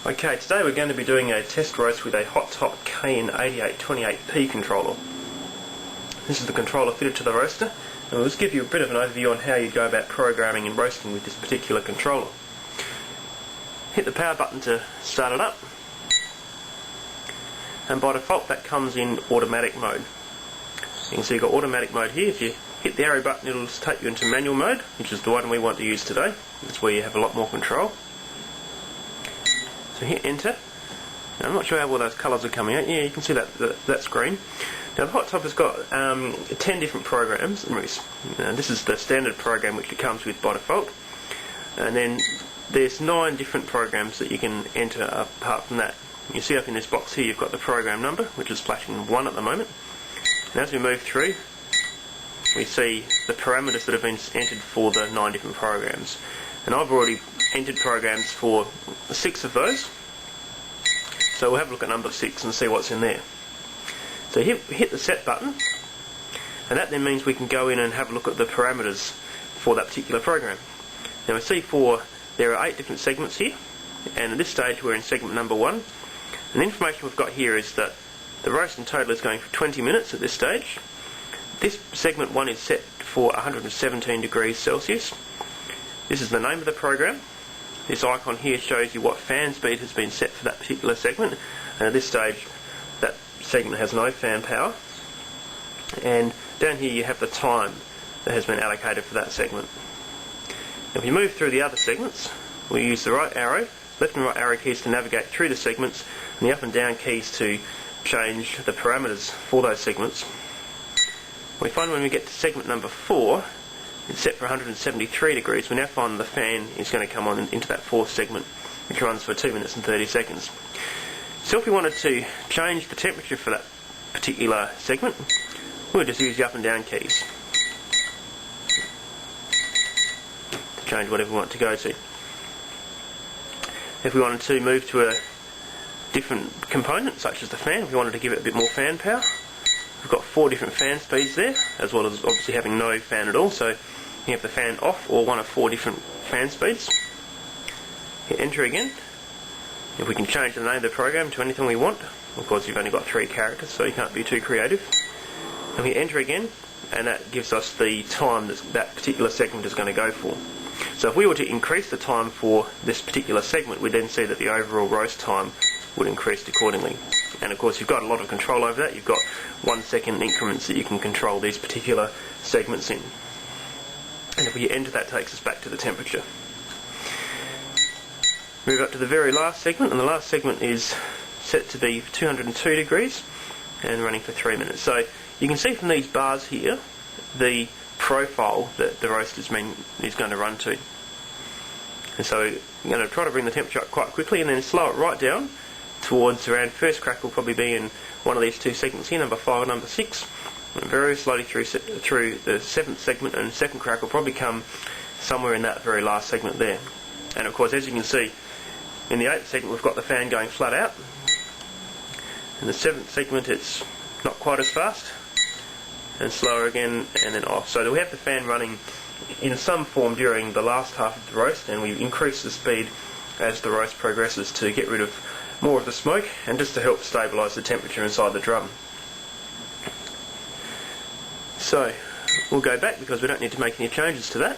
Okay, today we're going to be doing a test roast with a Hottop KN-8828P controller. This is the controller fitted to the roaster, and we'll just give you a bit of an overview on how you go about programming and roasting with this particular controller. Hit the power button to start it up, and by default that comes in automatic mode. You can see you've got automatic mode here. If you hit the arrow button, it'll just take you into manual mode, which is the one we want to use today. That's where you have a lot more control. So hit enter. Now, I'm not sure how well those colours are coming out. Yeah, you can see that's green. Now the Hottop has got 10 different programs. This is the standard program which it comes with by default. And then there's 9 different programs that you can enter apart from that. You see up in this box here you've got the program number, which is flashing 1 at the moment. And as we move through, we see the parameters that have been entered for the 9 different programs. And I've already entered programs for 6 of those. So we'll have a look at number 6 and see what's in there. So hit the set button, and that then means we can go in and have a look at the parameters for that particular program. Now we see there are 8 different segments here, and at this stage we're in segment number 1. And the information we've got here is that the roast in total is going for 20 minutes at this stage. This segment 1 is set for 117 degrees Celsius. This is the name of the program. This icon here shows you what fan speed has been set for that particular segment, and at this stage that segment has no fan power. And down here you have the time that has been allocated for that segment. If you move through the other segments, we use the right arrow, left and right arrow keys to navigate through the segments, and the up and down keys to change the parameters for those segments. We find when we get to segment number 4, it's set for 173 degrees. We now find the fan is going to come on into that 4th segment, which runs for 2 minutes and 30 seconds. So if we wanted to change the temperature for that particular segment, we'll just use the up and down keys to change whatever we want to go to. If we wanted to move to a different component, such as the fan, if we wanted to give it a bit more fan power, we've got 4 different fan speeds there, as well as obviously having no fan at all. So you have the fan off or one of 4 different fan speeds. Hit enter again. If we can change the name of the program to anything we want, of course you've only got 3 characters, so you can't be too creative. And we enter again, and that gives us the time that particular segment is going to go for. So if we were to increase the time for this particular segment, we'd then see that the overall roast time would increase accordingly. And of course you've got a lot of control over that. You've got 1-second increments that you can control these particular segments in. And if we enter, that takes us back to the temperature. Move up to the very last segment, and the last segment is set to be 202 degrees and running for 3 minutes. So you can see from these bars here the profile that the roast is going to run to. And so I'm going to try to bring the temperature up quite quickly and then slow it right down towards around first crack will probably be in one of these 2 segments here, number 5 and number 6. And very slowly through the 7th segment, and second crack will probably come somewhere in that very last segment there. And of course, as you can see, in the 8th segment we've got the fan going flat out. In the 7th segment it's not quite as fast, and slower again, and then off. So we have the fan running in some form during the last half of the roast, and we increase the speed as the roast progresses to get rid of more of the smoke and just to help stabilise the temperature inside the drum. So we'll go back because we don't need to make any changes to that.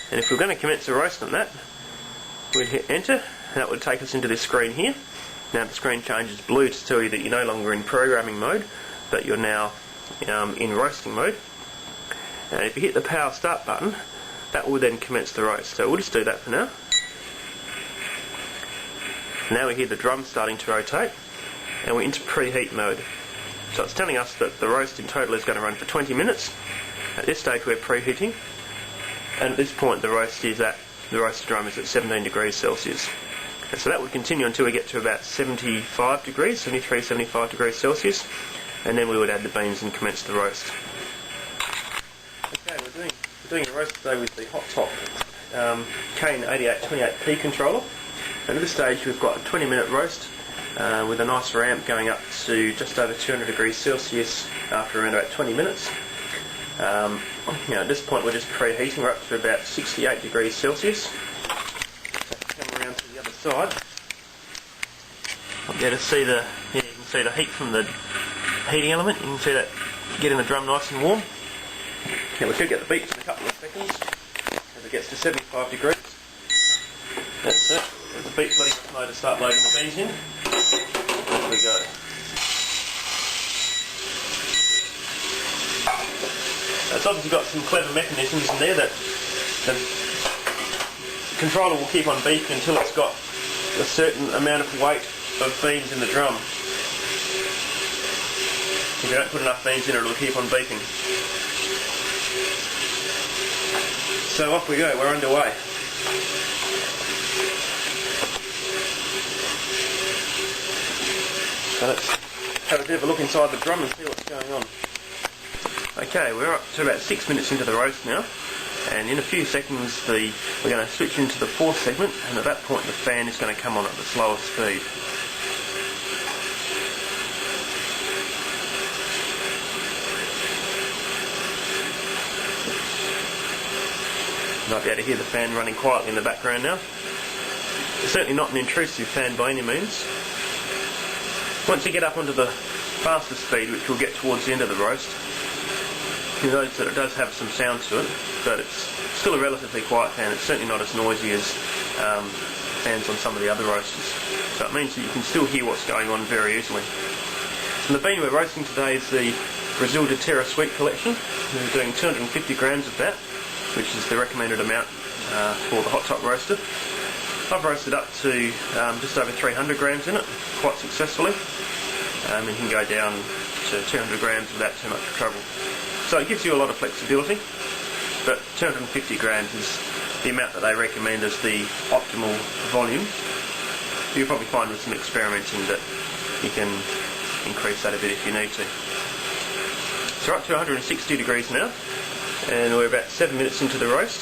And if we're going to commence a roast on that, we'd hit enter, and that would take us into this screen here. Now the screen changes blue to tell you that you're no longer in programming mode, but you're now in roasting mode. And if you hit the power start button, that will then commence the roast. So we'll just do that for now. Now we hear the drum starting to rotate, and we're into preheat mode. So it's telling us that the roast in total is going to run for 20 minutes. At this stage we're preheating, and at this point the roasted drum is at 17 degrees Celsius. And so that would continue until we get to about 75 degrees, 73, 75 degrees Celsius, and then we would add the beans and commence the roast. Okay, we're doing a roast today with the Hottop KN-8828P controller, and at this stage we've got a 20-minute roast with a nice ramp going up to just over 200 degrees Celsius after around about 20 minutes. At this point we're just preheating. We're up to about 68 degrees Celsius. So come around to the other side. I'll be able to see you can see the heat from the heating element. You can see that getting the drum nice and warm. Okay, we should get the beeps in a couple of seconds as it gets to 75 degrees. That's it. There's the beep letting us know to start loading the beans in. Off we go. It's obviously got some clever mechanisms in there that the controller will keep on beeping until it's got a certain amount of weight of beans in the drum. If you don't put enough beans in it, it'll keep on beeping. So off we go, we're underway. So let's have a bit of a look inside the drum and see what's going on. Okay, we're up to about 6 minutes into the roast now, and in a few seconds we're going to switch into the fourth segment, and at that point the fan is going to come on at the slowest speed. You might be able to hear the fan running quietly in the background now. It's certainly not an intrusive fan by any means. Once you get up onto the faster speed, which we'll get towards the end of the roast, you notice that it does have some sound to it, but it's still a relatively quiet fan. It's certainly not as noisy as fans on some of the other roasters. So it means that you can still hear what's going on very easily. And the bean we're roasting today is the Brazil de Terra Sweet collection. We're doing 250 grams of that, which is the recommended amount for the Hottop roaster. I've roasted up to just over 300 grams in it, quite successfully. You can go down to 200 grams without too much trouble. So it gives you a lot of flexibility, but 250 grams is the amount that they recommend as the optimal volume. You'll probably find with some experimenting that you can increase that a bit if you need to. So we're up to 160 degrees now, and we're about 7 minutes into the roast.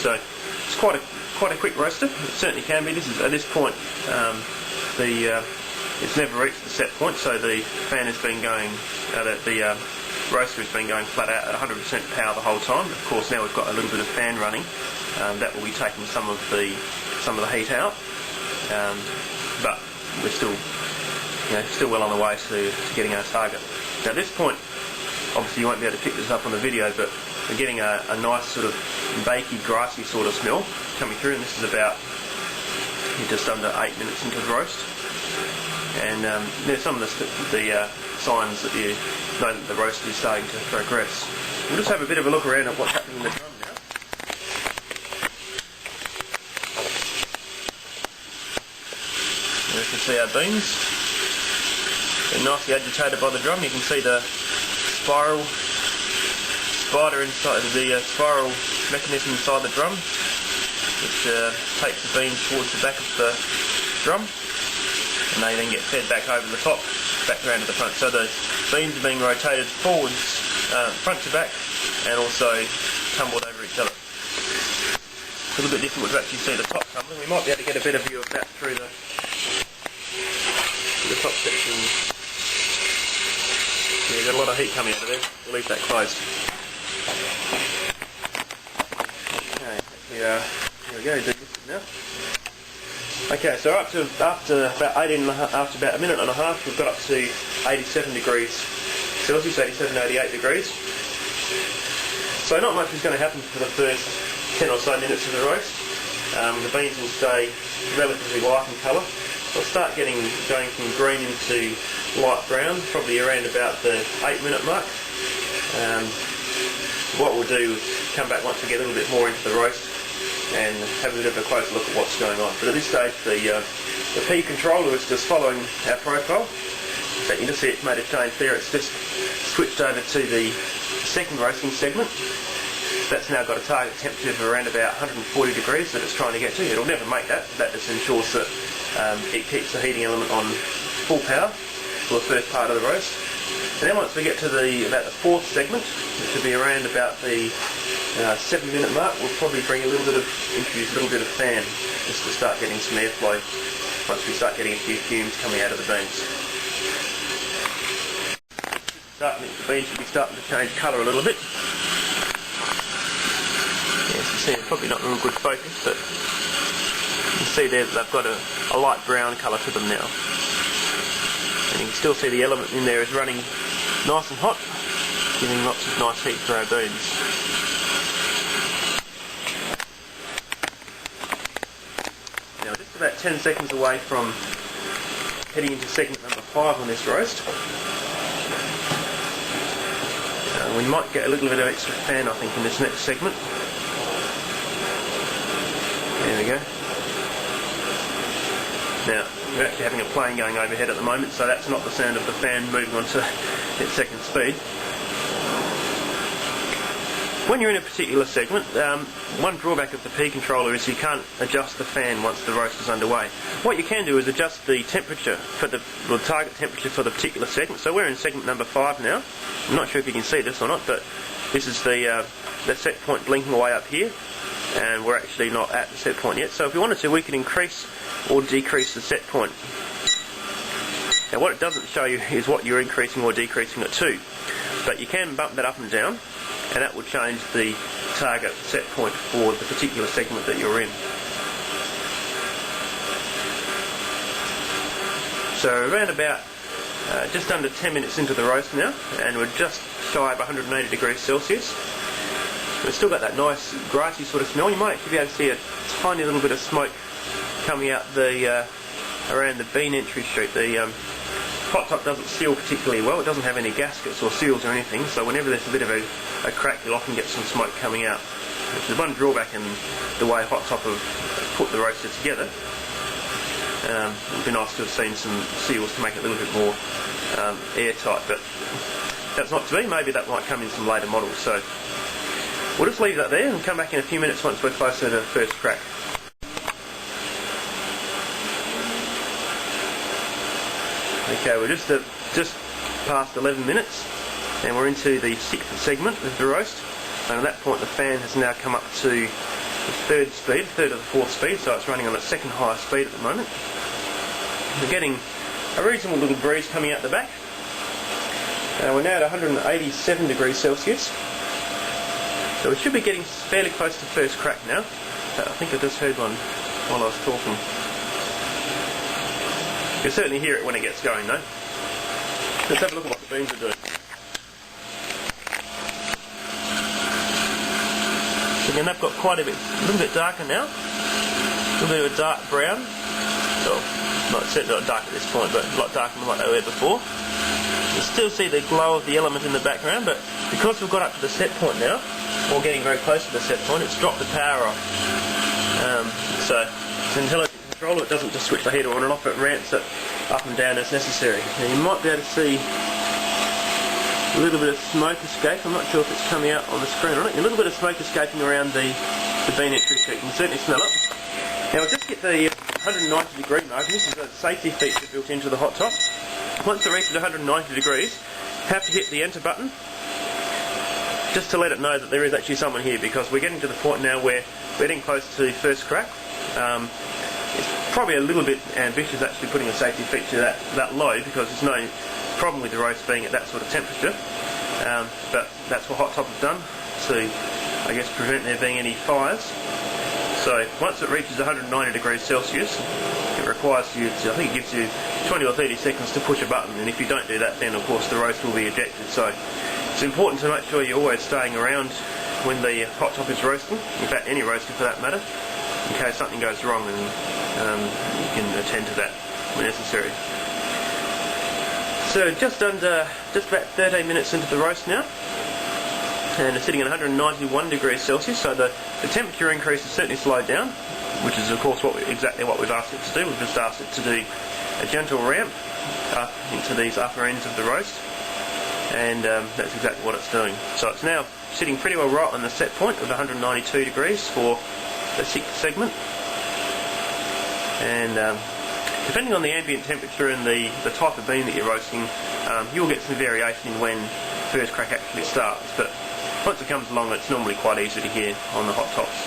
So it's quite a quick roaster. It certainly can be. This is at this point it's never reached the set point, so the fan has been going. The roaster has been going flat out at 100% power the whole time. Of course, now we've got a little bit of fan running. That will be taking some of the heat out, but we're still well on the way to getting our target. Now, at this point, obviously you won't be able to pick this up on the video, but we're getting a nice sort of bakey, grassy sort of smell coming through, and this is about just under 8 minutes into the roast. And there's some of the signs that you know that the roast is starting to progress. We'll just have a bit of a look around at what's happening in the drum now. There you can see our beans. They're nicely agitated by the drum. You can see the spider inside the spiral mechanism inside the drum, which takes the beans towards the back of the drum, and they then get fed back over the top, back around to the front. So the beans are being rotated forwards, front to back, and also tumbled over each other. It's a little bit difficult to actually see the top tumbling. We might be able to get a better view of that through the top section. Yeah, got a lot of heat coming out of there. We'll leave that closed. Okay, here we go, delisted now. Okay, so after about a minute and a half, we've got up to 87 degrees Celsius, 87, 88 degrees. So not much is going to happen for the first 10 or so minutes of the roast. The beans will stay relatively light in colour. They'll start going from green into light brown, probably around about the 8-minute mark. What we'll do is come back once we get a little bit more into the roast and have a bit of a closer look at what's going on. But at this stage, the P controller is just following our profile. So you can just see it's made a change there. It's just switched over to the second roasting segment. That's now got a target temperature of around about 140 degrees that it's trying to get to. It'll never make that. That just ensures that it keeps the heating element on full power for the first part of the roast. And then once we get to about the fourth segment, which will be around about the 7-minute mark, we'll probably introduce a little bit of fan just to start getting some airflow once we start getting a few fumes coming out of the beans. the bean should be starting to change colour a little bit. Yeah, as you see, it's probably not in real good focus, but you can see there that they've got a light brown colour to them now. And you can still see the element in there is running nice and hot, giving lots of nice heat for our beans. Now, just about 10 seconds away from heading into segment number 5 on this roast. We might get a little bit of extra fan, I think, in this next segment. There we go. Now, we're actually having a plane going overhead at the moment, so that's not the sound of the fan moving on to its second speed. When you're in a particular segment, one drawback of the P controller is you can't adjust the fan once the roast is underway. What you can do is adjust the temperature for the target temperature for the particular segment. So we're in segment number 5 now. I'm not sure if you can see this or not, but this is the set point blinking away up here, and we're actually not at the set point yet. So if we wanted to, we could increase or decrease the set point. Now, what it doesn't show you is what you're increasing or decreasing it to, but you can bump that up and down, and that will change the target set point for the particular segment that you're in. So around about just under 10 minutes into the roast now, and we're just shy of 180 degrees Celsius. We've still got that nice grassy sort of smell. You might actually be able to see a tiny little bit of smoke coming out around the bean entry chute. The Hottop doesn't seal particularly well. It doesn't have any gaskets or seals or anything, so whenever there's a bit of a crack, you'll often get some smoke coming out, which is one drawback in the way Hottop have put the roaster together. It would be nice to have seen some seals to make it a little bit more airtight, but that's not to be. Maybe that might come in some later models. So we'll just leave that there and come back in a few minutes once we're closer to the first crack. Okay, we're just past 11 minutes, and we're into the 6th segment of the roast, and at that point the fan has now come up to the third of the 4th speed, so it's running on its second highest speed at the moment. We're getting a reasonable little breeze coming out the back. We're now at 187 degrees Celsius, so we should be getting fairly close to first crack now. I think I just heard one while I was talking. You'll certainly hear it when it gets going though. Let's have a look at what the beans are doing. Again, they've got quite a little bit darker now. A little bit of a dark brown. Well, certainly not dark at this point, but a lot darker than what they were before. You still see the glow of the element in the background, but because we've got up to the set point now, or getting very close to the set point, it's dropped the power off. So it's an intelligent controller. It doesn't just switch the heater on and off, it ramps it up and down as necessary. Now you might be able to see a little bit of smoke escape. I'm not sure if it's coming out on the screen or not. A little bit of smoke escaping around the bean entry chute. You can certainly smell it. Now we'll just get the 190 degree mark, and this is a safety feature built into the Hottop. Once it reaches 190 degrees, you have to hit the enter button just to let it know that there is actually someone here, because we're getting to the point now where we're getting close to first crack. It's probably a little bit ambitious actually putting a safety feature that low, because there's no problem with the roast being at that sort of temperature, but that's what Hottop have done to, I guess, prevent there being any fires. So once it reaches 190 degrees Celsius, it requires you to, I think it gives you 20 or 30 seconds to push a button, and if you don't do that, then of course the roast will be ejected. So it's important to make sure you're always staying around when the Hottop is roasting, in fact any roaster for that matter, in case something goes wrong, and you can attend to that when necessary. So just about 13 minutes into the roast now, and it's sitting at 191 degrees Celsius, so the temperature increase has certainly slowed down, which is of course exactly what we've asked it to do. We've just asked it to do a gentle ramp up into these upper ends of the roast, and that's exactly what it's doing. So it's now sitting pretty well right on the set point of 192 degrees for the 6th segment, and depending on the ambient temperature and the type of bean that you're roasting, you'll get some variation in when first crack actually starts, but once it comes along it's normally quite easy to hear on the Hottops.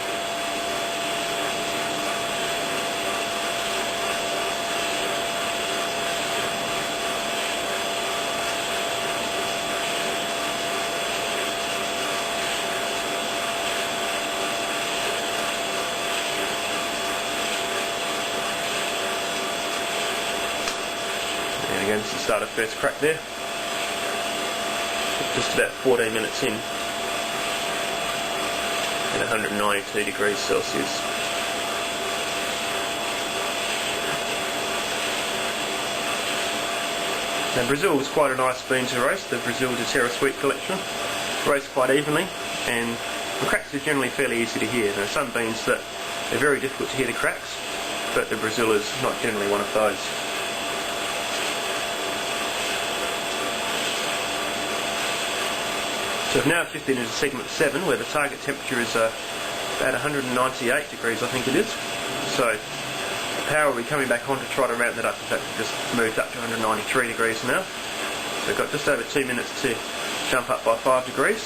Again, this is the start of first crack there. Just about 14 minutes in at 192 degrees Celsius. Now Brazil is quite a nice bean to roast, the Brazil de Terra Sweet collection. Roasts quite evenly, and the cracks are generally fairly easy to hear. There are some beans that are very difficult to hear the cracks, but the Brazil is not generally one of those. So we've now shifted into segment 7, where the target temperature is about 198 degrees, I think it is. So the power will be coming back on to try to ramp that up. In fact, we've just moved up to 193 degrees now. So we've got just over 2 minutes to jump up by 5 degrees.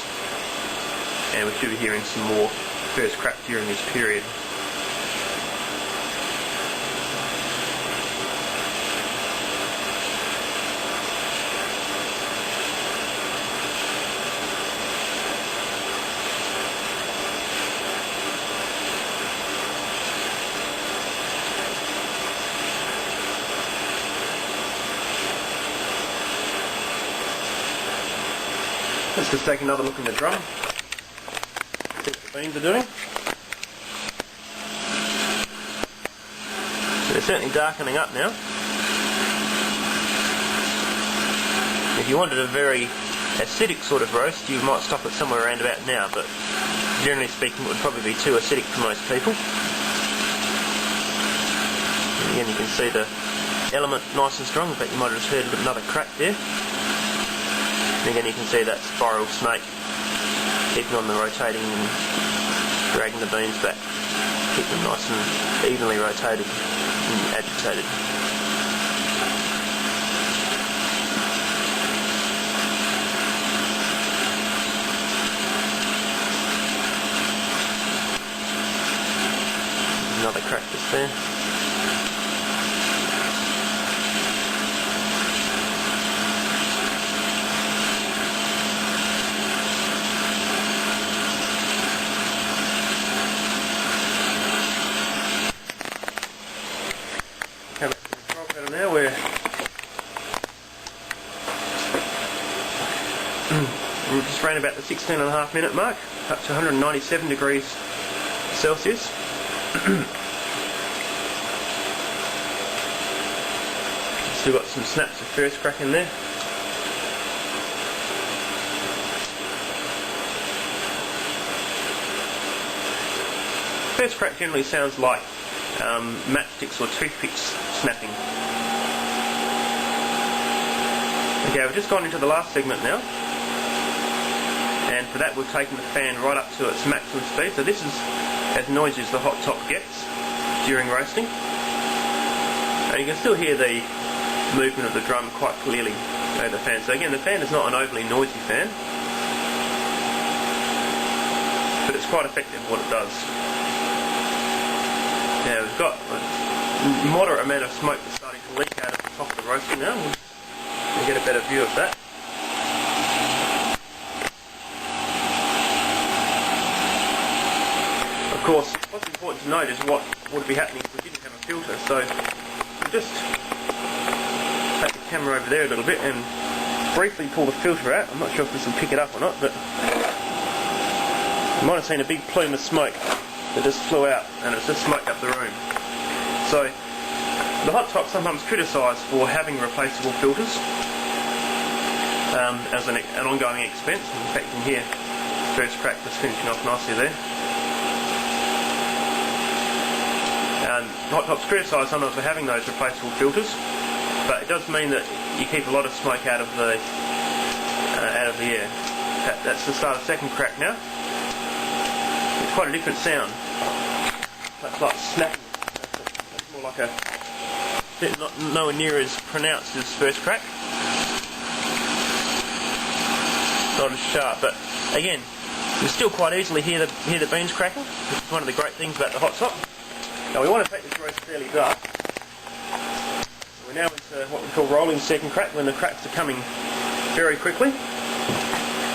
And we should be hearing some more first crack during this period. Let's just take another look in the drum, see what the beans are doing. So they're certainly darkening up now. If you wanted a very acidic sort of roast, you might stop it somewhere around about now, but generally speaking it would probably be too acidic for most people. And again, you can see the element nice and strong. In fact, you might have just heard another crack there. And again, you can see that spiral snake keeping on the rotating and dragging the beans back, keep them nice and evenly rotated and agitated. Another crack just there. Now we've just ran about the 16.5 minute mark, up to 197 degrees Celsius. Still got some snaps of first crack in there. First crack generally sounds like matchsticks or toothpicks snapping. Okay, we've just gone into the last segment now, and for that we've taken the fan right up to its maximum speed. So this is as noisy as the Hottop gets during roasting, and you can still hear the movement of the drum quite clearly over the fan. So again, the fan is not an overly noisy fan, but it's quite effective at what it does. Now we've got a moderate amount of smoke that's starting to leak out of the top of the roaster now. We'll get a better view of that. Of course, what's important to note is what would be happening if we didn't have a filter. So we'll just take the camera over there a little bit and briefly pull the filter out. I'm not sure if this will pick it up or not, but you might have seen a big plume of smoke that just flew out, and it's just smoked up the room. So the Hottop sometimes criticised for having replaceable filters as an ongoing expense. In fact, you can hear the first crack just finishing off nicely there. Hottop's criticised sometimes for having those replaceable filters, but it does mean that you keep a lot of smoke out of the air. That's the start of the second crack now. It's quite a different sound. That's like snapping. That's more like nowhere near as pronounced as first crack. Not as sharp, but again, you still quite easily hear the beans cracking, which is one of the great things about the Hottop. Now we want to take this roast fairly dark. So we're now into what we call rolling second crack, when the cracks are coming very quickly.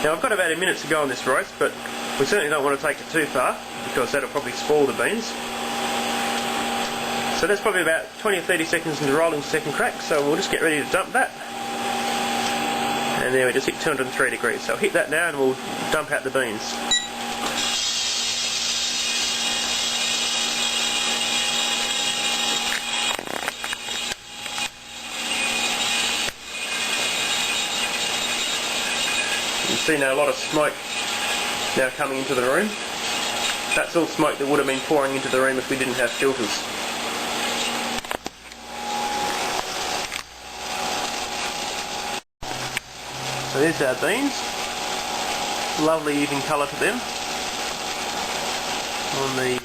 Now I've got about a minute to go on this roast, but we certainly don't want to take it too far, because that'll probably spoil the beans. So that's probably about 20 or 30 seconds in the rolling second crack, so we'll just get ready to dump that. And then we just hit 203 degrees, so I'll hit that now and we'll dump out the beans. You can see now a lot of smoke now coming into the room. That's all smoke that would have been pouring into the room if we didn't have filters. So there's our beans. Lovely even colour to them. On the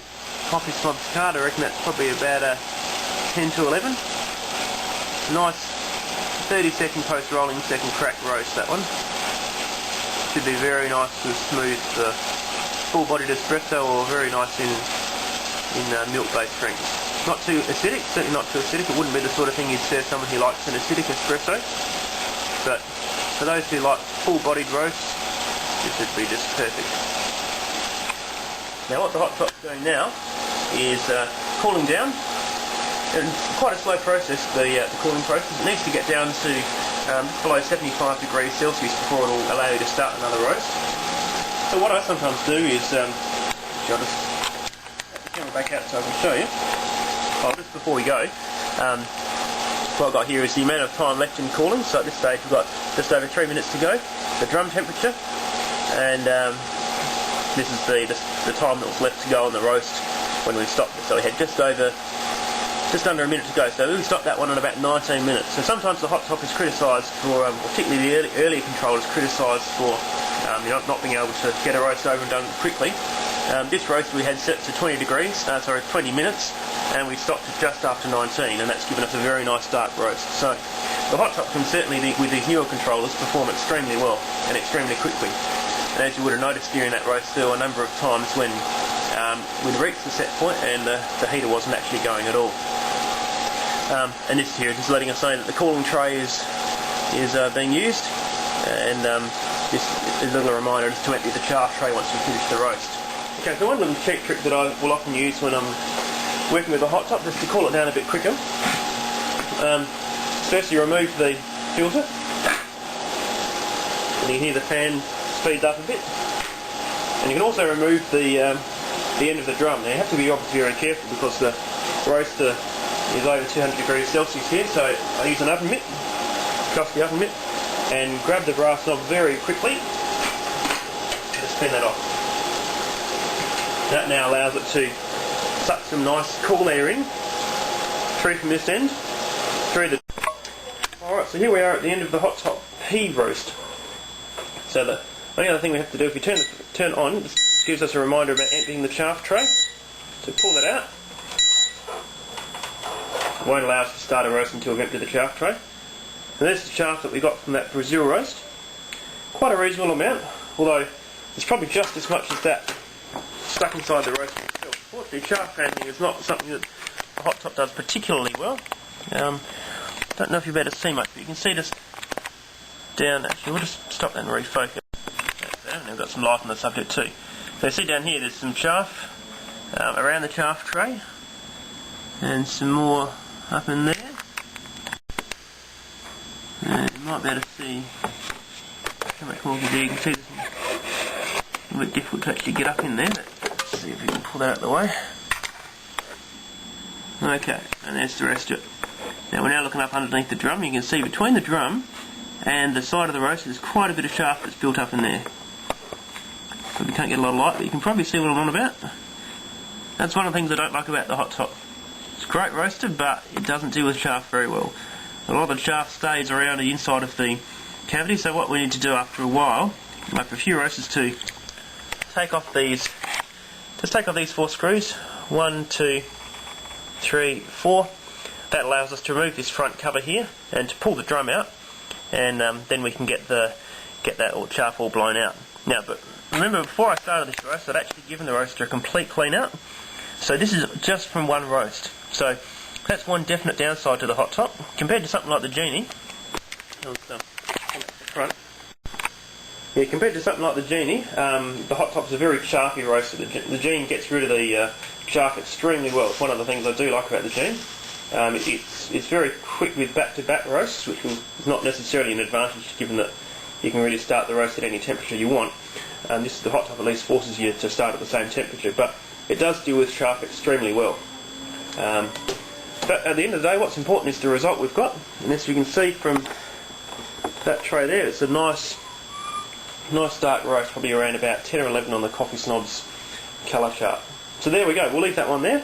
coffee slobs card, I reckon that's probably about a 10 to 11. Nice 30-second post-rolling second crack roast, that one. Should be very nice and smooth for full-bodied espresso, or very nice in milk-based drinks. Not too acidic, certainly not too acidic. It wouldn't be the sort of thing you'd serve someone who likes an acidic espresso. But for those who like full-bodied roasts, this would be just perfect. Now what the Hottop's doing now is cooling down. And quite a slow process, the cooling process. It needs to get down to below 75 degrees Celsius before it will allow you to start another roast. So what I sometimes do is, I'll just take the camera back out so I can show you. Just before we go, what I've got here is the amount of time left in cooling. So at this stage we've got just over 3 minutes to go. The drum temperature, and this is the time that was left to go on the roast when we stopped it. So we had just under a minute to go. So we stopped that one in about 19 minutes. So sometimes the Hottop is criticised for, particularly the earlier control is criticised for not being able to get a roast over and done quickly. This roast we had set to 20 minutes, and we stopped it just after 19, and that's given us a very nice dark roast. So the Hottop can certainly, with these newer controllers, perform extremely well and extremely quickly. And as you would have noticed during that roast, there were a number of times when we'd reached the set point and the heater wasn't actually going at all. And this here is just letting us know that the cooling tray is being used, and just a little reminder just to empty the chaff tray once we finish the roast. Okay, so one little cheap trick that I will often use when I'm working with the Hottop, just to cool it down a bit quicker. First you remove the filter, and you hear the fan speeds up a bit. And you can also remove the end of the drum. Now you have to be obviously very careful because the roaster is over 200 degrees Celsius here, so I use an oven mitt, trusty oven mitt, and grab the brass knob very quickly to spin that off. That now allows it to suck some nice cool air in through from this end through the... Alright, so here we are at the end of the Hottop P roast. So the only other thing we have to do, if you turn on, this gives us a reminder about emptying the chaff tray. So pull that out. It won't allow us to start a roast until we've emptied the chaff tray. And there's the chaff that we got from that Brazil roast. Quite a reasonable amount, although it's probably just as much as that stuck inside the roast itself. Unfortunately, chaff handling is not something that the Hottop does particularly well. Don't know if you'll be able to see much, but you can see just down. Actually, we'll just stop that and refocus. And we've got some light on the subject too. So you see down here, there's some chaff around the chaff tray, and some more up in there. And you might be able to see how much more we can do. You can see it's a bit difficult to actually get up in there, but let's see if we can pull that out of the way. Okay, and there's the rest of it. Now we're now looking up underneath the drum. You can see between the drum and the side of the roast there's quite a bit of chaff that's built up in there. Probably can't get a lot of light, but you can probably see what I'm on about. That's one of the things I don't like about the Hottop. It's a great roaster, but it doesn't deal with chaff very well. A lot of the chaff stays around the inside of the cavity, so what we need to do after a while, after a few roasts, is to take off these 4 screws. 1, 2, 3, 4. That allows us to remove this front cover here and to pull the drum out, and then we can get that chaff all blown out. Now, but remember, before I started this roast, I'd actually given the roaster a complete clean out. So this is just from one roast. So that's one definite downside to the Hottop compared to something like the Genie. Yeah, compared to something like the Genie, the Hottop's a very chaffy roaster. The Genie gets rid of the sharp extremely well. It's one of the things I do like about the Gene. It's very quick with back-to-back roasts, which is not necessarily an advantage given that you can really start the roast at any temperature you want. The Hottop at least forces you to start at the same temperature, but it does deal with sharp extremely well. But at the end of the day, what's important is the result we've got, and as you can see from that tray there, it's a nice dark roast, probably around about 10 or 11 on the Coffee Snobs colour chart. So there we go, we'll leave that one there,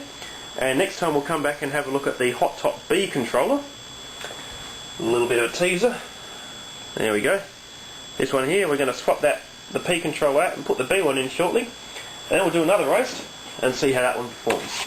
and next time we'll come back and have a look at the Hottop B controller. A little bit of a teaser. There we go. This one here, we're going to swap the P controller out and put the B one in shortly, and then we'll do another roast and see how that one performs.